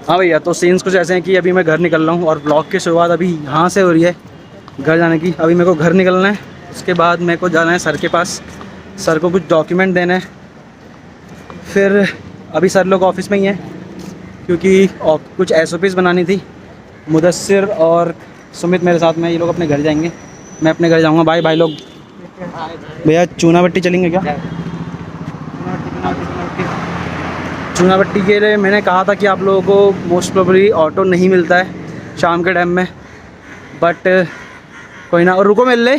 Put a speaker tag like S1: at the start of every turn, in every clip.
S1: हाँ भैया, तो सीन्स कुछ ऐसे हैं कि अभी मैं घर निकल रहा हूँ और ब्लॉग की शुरुआत अभी यहाँ से हो रही है घर जाने की। अभी मेरे को घर निकलना है, उसके बाद मेरे को जाना है सर के पास, सर को कुछ डॉक्यूमेंट देना है। फिर अभी सर लोग ऑफिस में ही हैं क्योंकि कुछ SOPs बनानी थी। मुदस्सिर और सुमित मेरे साथ में, ये लोग अपने घर जाएंगे, मैं अपने घर जाऊँगा। बाय भाई लोग। भैया चूनाभट्टी चलेंगे क्या? चूनाभट्टी के लिए मैंने कहा था कि आप लोगों को मोस्ट प्रोबेबली ऑटो नहीं मिलता है शाम के टाइम में, बट कोई ना। और रुको, मिल ले,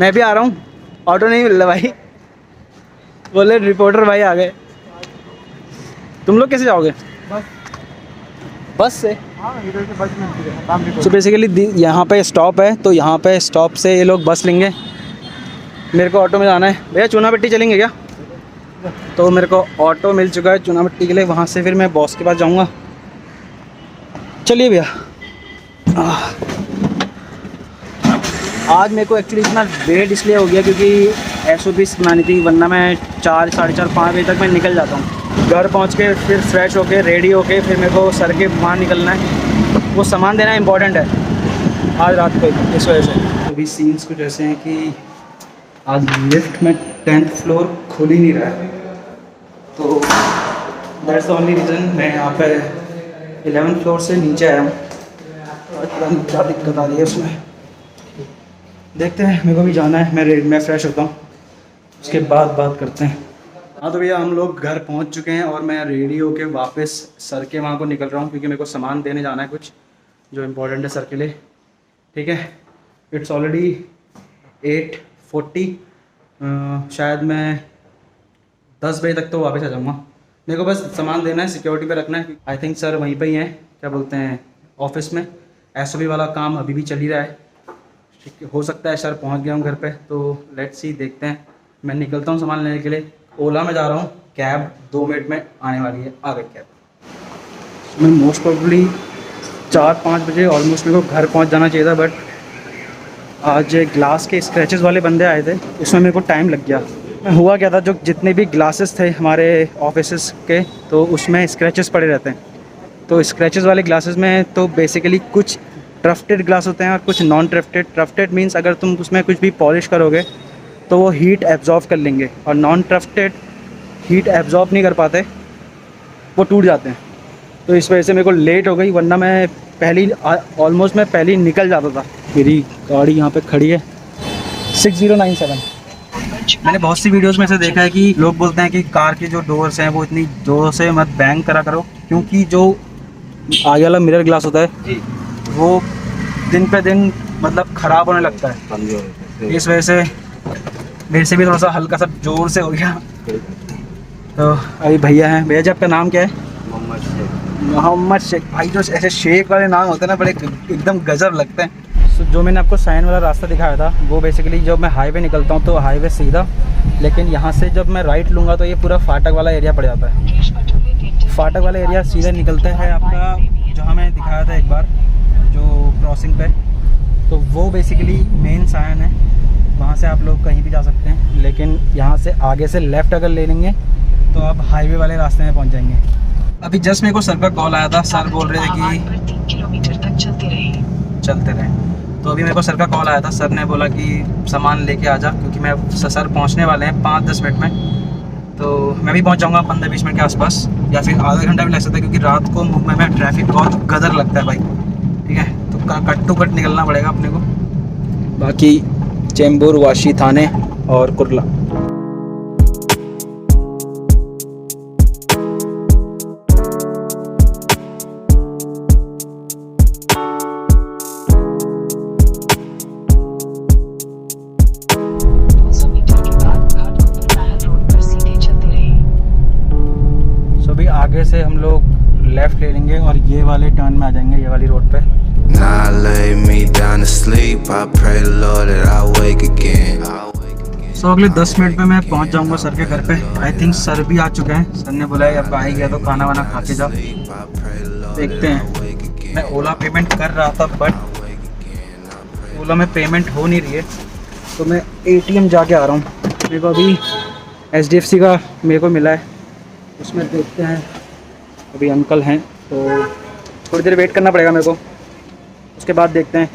S1: मैं भी आ रहा हूँ। ऑटो नहीं मिल रहा भाई, बोले रिपोर्टर भाई आ गए। तुम लोग कैसे जाओगे? बस से? तो बेसिकली यहाँ पे स्टॉप है, तो यहाँ पे स्टॉप से ये लोग बस लेंगे, मेरे को ऑटो में जाना है। भैया चूनाभट्टी चलेंगे क्या? तो मेरे को ऑटो मिल चुका है चूनाभट्टी के लिए, वहाँ से फिर मैं बॉस के पास जाऊँगा। चलिए भैया। आज मेरे को एक्चुअली इतना लेट इसलिए हो गया क्योंकि SOPs बनानी थी, वरना मैं 4, साढ़े 4, 5 बजे तक मैं निकल जाता हूँ। घर पहुँच के फिर फ्रेश होके रेडी होके फिर मेरे को सर के वहाँ निकलना है, वो सामान देना इम्पोर्टेंट है आज रात को, इस वजह से। अभी सीन्स कुछ ऐसे हैं कि आज लिफ्ट में 10th फ्लोर खुल ही नहीं रहा है, तो दैट्स द ओनली रीज़न मैं यहाँ पे 11th फ्लोर से नीचे आया हूँ। क्या दिक्कत आ रही है उसमें, देखते हैं। मेरे को भी जाना है, मैं फ्रेश होता हूँ, उसके बाद बात करते हैं। हाँ तो भैया हम लोग घर पहुँच चुके हैं और मैं रेडी होके वापस सर के वहाँ को निकल रहा हूँ क्योंकि मेरे को सामान देने जाना है कुछ जो इम्पोर्टेंट है सर के लिए। ठीक है, इट्स ऑलरेडी 8:40, शायद मैं 10 बजे तक तो वापस आ जाऊँगा। मेरे को बस सामान देना है, सिक्योरिटी पे रखना है। आई थिंक सर वहीं पे ही हैं, क्या बोलते हैं, ऑफिस में। SOP वाला काम अभी भी चल ही रहा है। ठीक है, हो सकता है सर पहुंच गया हूँ घर पे, तो लेट्स सी, देखते हैं। मैं निकलता हूँ सामान लेने के लिए, ओला में जा रहा हूँ, कैब 2 मिनट में आने वाली है। आ गई कैब। मैं मोस्ट प्रोबेबली 4-5 बजे ऑलमोस्ट मेरे को घर पहुँच जाना चाहिए था, बट आज ग्लास के स्क्रैचेस वाले बंदे आए थे, उसमें मेरे को टाइम लग गया। हुआ क्या था, जो जितने भी ग्लासेस थे हमारे ऑफिस के, तो उसमें स्क्रैचेस पड़े रहते हैं। तो स्क्रैचेस वाले ग्लासेस में तो बेसिकली कुछ ट्रफ्टेड ग्लास होते हैं और कुछ नॉन ट्रफ्टेड। ट्रफ्टेड मींस अगर तुम उसमें कुछ भी पॉलिश करोगे तो वो हीट एब्जॉर्ब कर लेंगे, और नॉन ट्रफ्टेड हीट एब्जॉर्ब नहीं कर पाते, वो टूट जाते हैं। तो इस वजह से मेरे को लेट हो गई, वरना मैं ऑलमोस्ट मैं पहले ही निकल जाता था। मेरी गाड़ी यहाँ पे खड़ी है 6097। मैंने बहुत सी वीडियोस में से देखा है कि लोग बोलते हैं कि कार के जो डोर्स हैं वो इतनी ज़ोर से मत बैंग करा करो, क्योंकि जो आगे वाला मिरर ग्लास होता है वो दिन पे दिन मतलब ख़राब होने लगता है। इस वजह से मेरे से भी थोड़ा सा हल्का सा ज़ोर से हो गया। तो अभी भैया हैं। भैया जी आपका नाम क्या है? मोहम्मद शेख। भाई जो ऐसे शेख वाले नाम होते हैं ना, बड़े एकदम गजब लगते हैं। तो जो मैंने आपको साइन वाला रास्ता दिखाया था, वो बेसिकली जब मैं हाईवे निकलता हूँ तो हाईवे सीधा, लेकिन यहाँ से जब मैं राइट लूँगा तो ये पूरा फाटक वाला एरिया पड़ जाता है। फाटक वाला एरिया सीधा निकलता है आपका, जहाँ मैंने दिखाया था एक बार जो क्रॉसिंग पे, तो वो बेसिकली मेन साइन है। वहाँ से आप लोग कहीं भी जा सकते हैं, लेकिन यहाँ से आगे से लेफ़्ट अगर ले लेंगे तो आप हाईवे वाले रास्ते में पहुँच जाएंगे। अभी जस्ट मेरे को सर का कॉल आया था, सर बोल रहे थे कि 3 किलोमीटर तक चलते रहे। तो अभी मेरे को सर का कॉल आया था, सर ने बोला कि सामान लेके आ जा, क्योंकि मैं सर पहुंचने वाले हैं 5-10 मिनट में, तो मैं भी पहुंच जाऊंगा 15-20 मिनट के आसपास, या फिर आधा घंटा भी लग सकता है, क्योंकि रात को मुंबई में ट्रैफिक बहुत गदर लगता है भाई। ठीक है, तो कट टू कट निकलना पड़ेगा अपने को। बाकी चेंबूर, वाशी, थाने और कुर्ला। आगे से हम लोग लेफ्ट ले लेंगे और ये वाले टर्न में आ जाएंगे, ये वाली रोड पे। सो अगले 10 मिनट में मैं पहुंच जाऊंगा सर के घर पे। आई थिंक सर भी आ चुके हैं। सर ने बोला है अब आ ही गया तो खाना वाना खा के जाओ। देखते हैं। मैं ओला पेमेंट कर रहा था, बट ओला में पेमेंट हो नहीं रही है, तो मैं ATM जाके आ रहा हूँ। मेरे को अभी HDFC का मेरे को मिला है, उसमें देखते हैं। अभी अंकल हैं, तो थोड़ी देर वेट करना पड़ेगा मेरे को, उसके बाद देखते हैं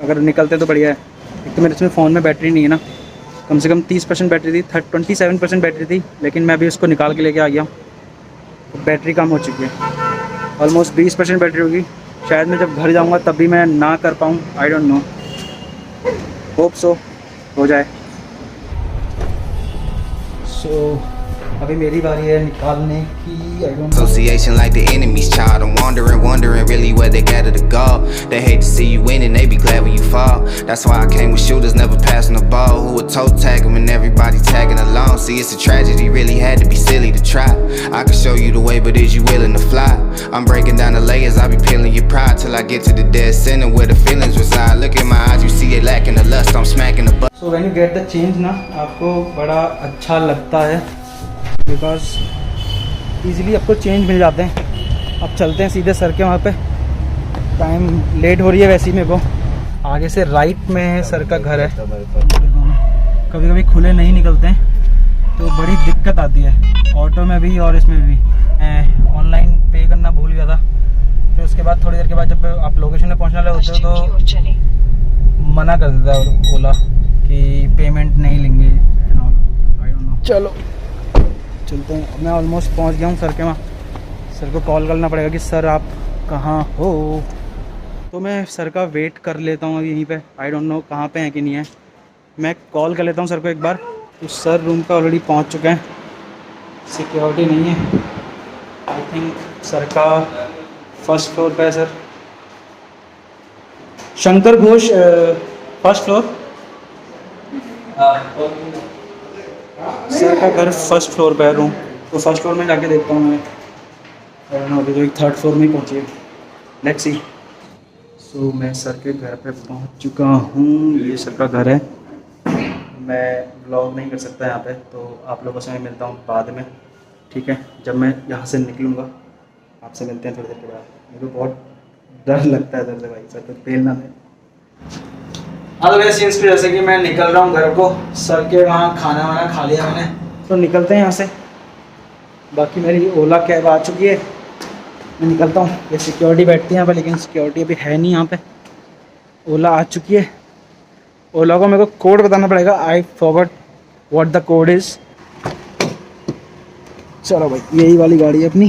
S1: अगर निकलते तो बढ़िया है। एक तो मेरे इसमें फ़ोन में बैटरी नहीं है ना, कम से कम 30% बैटरी थी, 27% बैटरी थी, लेकिन मैं अभी उसको निकाल के लेके आ गया हूँ तो बैटरी कम हो चुकी है, ऑलमोस्ट 20% बैटरी होगी। शायद मैं जब घर जाऊँगा तब भी मैं ना कर पाऊँ, I don't know, hope so हो जाए। सो अभी मेरी बारी है निकालने की। I don't know.
S2: Association like the enemy's child. I'm wondering really where they gather to go. They hate to see you win and they be glad when you fall. That's why I came with shooters, never passing the ball. Who would toe tag them and everybody tagging along? See, it's a tragedy, really had to be silly to try. I could show you the way, but is you willing to fly? I'm breaking down the layers, I be peeling your pride till I get to the dead center where the feelings reside. Look in my eyes, you see it lacking the lust. I'm smacking the butt.
S1: So when you get the change ना, आपको बड़ा अच्छा लगता है because easily आपको change मिल जाते हैं। अब चलते हैं सीधे सर के वहाँ पे, टाइम लेट हो रही है वैसे ही मेरे को। आगे से राइट में है सर का घर है, कभी कभी खुले नहीं निकलते हैं तो बड़ी दिक्कत आती है, ऑटो में भी और इसमें भी। ऑनलाइन पे करना भूल गया था, फिर उसके बाद थोड़ी देर के बाद जब आप लोकेशन में पहुँचने वाले होते हो तो मना कर देता है ओला कि पेमेंट नहीं लेंगे। आई डोंट नो, चलो चलते हैं। मैं ऑलमोस्ट पहुंच गया हूं सर के वहाँ। सर को कॉल करना पड़ेगा कि सर आप कहाँ हो, तो मैं सर का वेट कर लेता हूँ यहीं पे। आई डोंट नो कहाँ पे हैं कि नहीं है, मैं कॉल कर लेता हूँ सर को एक बार। तो सर रूम पे ऑलरेडी पहुँच चुके हैं, सिक्योरिटी नहीं है। आई थिंक सर का फर्स्ट फ्लोर पे है sir, Shankar Ghosh first floor. Sir का घर फर्स्ट फ्लोर पे है रूम, तो फर्स्ट फ्लोर में जाके देखता हूँ मैं। अभी तो एक थर्ड फ्लोर में ही पहुँची है, लेट्स सी। सो मैं सर के घर पे पहुँच चुका हूँ, ये सर का घर है। मैं व्लॉग नहीं कर सकता यहाँ पे, तो आप लोगों से मैं मिलता हूँ बाद में, ठीक है। जब मैं यहाँ से निकलूँगा आपसे मिलते हैं थोड़ी देर के बाद। मेरे को बहुत डर लगता है सर से, भाई सर तो तेल ना दे। हाँ तो वैसे सीन्स पे जैसे कि मैं निकल रहा हूँ घर को, सर के वहाँ खाना वाना खा लिया मैंने, तो निकलते हैं यहाँ से। बाकी मेरी ओला कैब आ चुकी है, मैं निकलता हूँ। ये सिक्योरिटी बैठती है यहाँ पे, लेकिन सिक्योरिटी अभी है नहीं यहाँ पे। ओला आ चुकी है, ओला को मेरे को कोड बताना पड़ेगा, I forgot what the code is. चलो भाई, यही वाली गाड़ी है अपनी,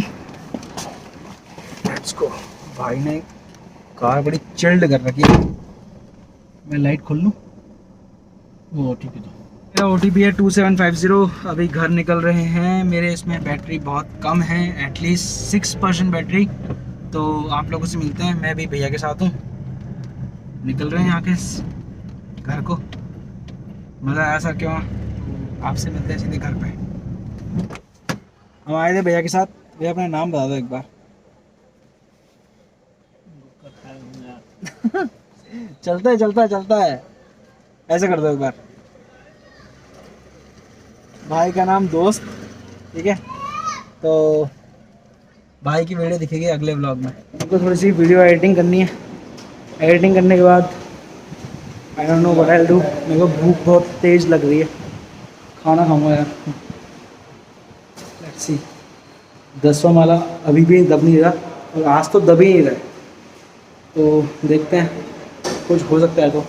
S1: लेट्स गो। भाई ने कार बड़ी चिल्ड कर रखी है। मैं लाइट खोल लूँ, वो ठीक है। तो मेरा OTP है 2750। अभी घर निकल रहे हैं। मेरे इसमें बैटरी बहुत कम है, एटलीस्ट 6% बैटरी। तो आप लोगों से मिलते हैं, मैं भी भैया के साथ हूँ, निकल रहे हैं यहाँ के घर को। मज़ा आया सर के वहाँ, आपसे मिलते हैं सीधे घर पे। हम आए थे भैया के साथ। भैया अपना नाम बता दो एक बार। चलता है चलता है चलता है, ऐसे कर दो एक बार। भाई का नाम दोस्त, ठीक है। तो भाई की वीडियो दिखेगी अगले व्लॉग में। हमको थोड़ी सी वीडियो एडिटिंग करनी है, एडिटिंग करने के बाद I don't know what I will do. मेरे को भूख बहुत तेज़ लग रही है, खाना खाऊंगा यार। Let's see. 10वां माला अभी भी दब नहीं रहा, और आज तो दब ही नहीं रहा, तो देखते हैं कुछ हो सकता है। तो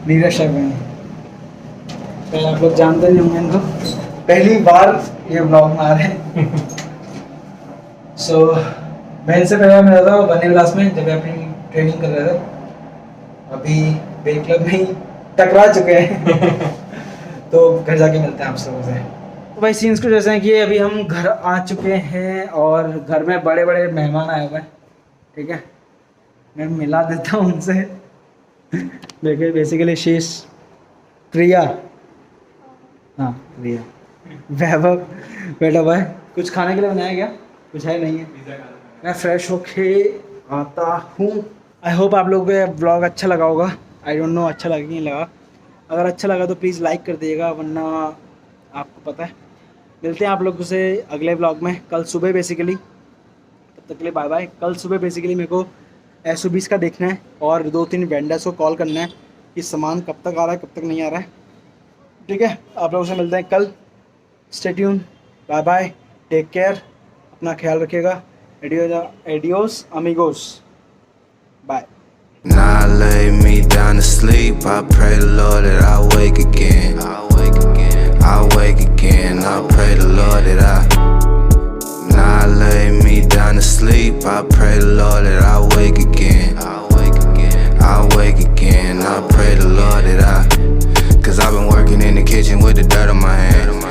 S1: नीरज शर्मा पहले आप लोग जानते नहीं होंगे इनको, पहली बार ये ब्लॉग में आ रहे हैं। सो मैं इनसे पहले मिला था बने क्लास में, जब अपनी ट्रेनिंग कर रहे थे। अभी बे क्लब में ही टकरा चुके हैं। तो घर जाके मिलते हैं आप सबों से। तो भाई सीन्स को जैसे हैं कि अभी हम घर आ चुके हैं और घर में बड़े बड़े मेहमान आए हुए हैं, ठीक है। मैं मिला देता हूँ उनसे। देखिए बेसिकली शीश प्रिया, हाँ प्रिया, वैभव बेटा भाई। कुछ खाने के लिए बनाया क्या? कुछ है नहीं है। मैं फ्रेश होके आता हूँ। आई होप आप लोगों को ब्लॉग अच्छा लगा होगा। आई डोंट नो अच्छा लगा कि नहीं लगा। अगर अच्छा लगा तो प्लीज़ लाइक कर दीजिएगा, वरना आपको पता है। मिलते हैं आप लोगों से अगले ब्लॉग में कल सुबह बेसिकली। तब तक के लिए बाय बाय। कल सुबह बेसिकली मेरे को SOBs का देखना है और 2-3 वेंडर्स को कॉल करना है कि सामान कब तक आ रहा है कब तक नहीं आ रहा है, ठीक है। आप लोगों से मिलते हैं कल। Stay tuned, bye bye, take care, अपना ख्याल रखिएगा। Adios amigos, bye.
S2: Now I lay me down to sleep. I pray the Lord that I wake again. I wake again. I wake again. I pray the Lord that I. Now I lay me down to sleep. I pray the Lord that I wake again. I wake again. I wake again. I pray the Lord that I. 'Cause I've been working in the kitchen with the dirt on my hands.